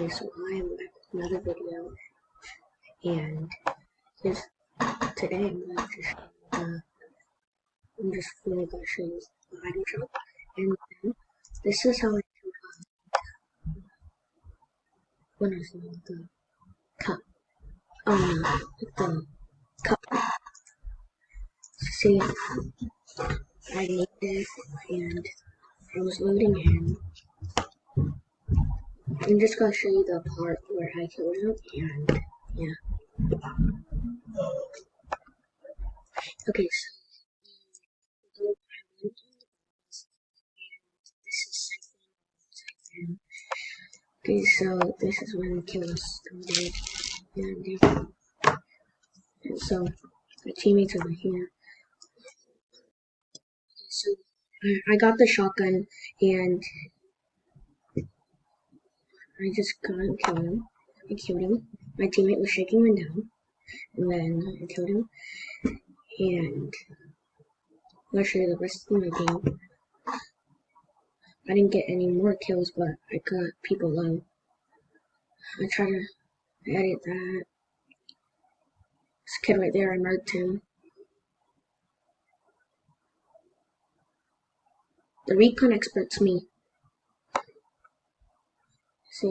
Okay, so I am back with another video, and this today I'm just really gonna show you the item shop, and then this is how I do what is the cup, the cup. See, I made it, and I was loading in. I'm just gonna show you the part where I killed him, and yeah. Okay, so this is Siphon. Okay, so this is where we kill us. And so my teammates over here. So I got the shotgun and I just got and killed him. I killed him. My teammate was shaking him down, and then I killed him. And I'll show you the rest of my game. I didn't get any more kills, but I got people low. I try to edit that. This kid right there, I marked him. The recon expert's me. See, I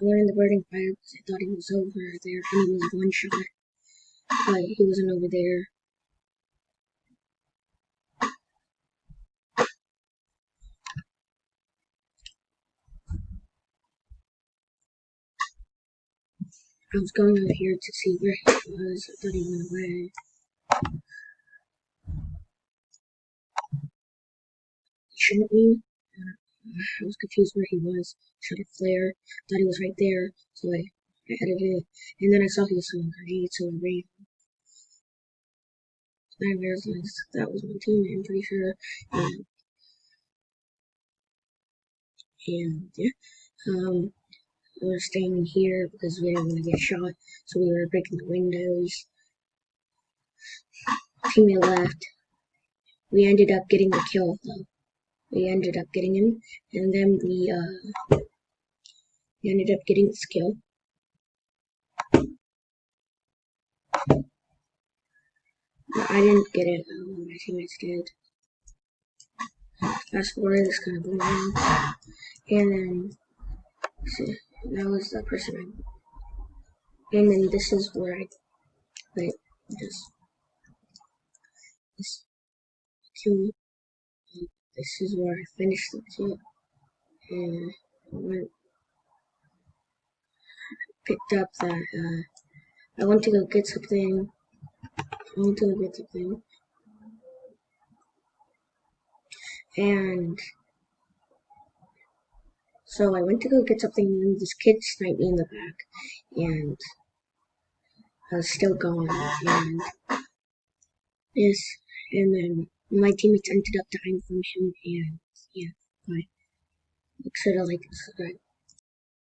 learned the burning fire because I thought he was over there and he was one shot, but he wasn't over there. I was going over here to see where he was. I thought he went away. He shouldn't be. I was confused where he was. Shot a flare. Thought he was right there, so I edited it. And then I saw he was throwing grenades, so I ran. I realized that was my teammate, I'm pretty sure. And yeah. We were staying here because we didn't want to get shot, so we were breaking the windows. Teammate left. We ended up getting the kill, though. We ended up getting him, and then we ended up getting this kill. I didn't get it, my teammates did. Fast forward, it's kind of boring. And then, see, that was the person and then this is where I, like, this kill. This is where I finished the kill. And picked up that, I went to go get something. And so I went to go get something, and this kid sniped me in the back, and I was still going, and yes, and then my teammates ended up dying from him, and yeah, bye. Make sure to like and subscribe.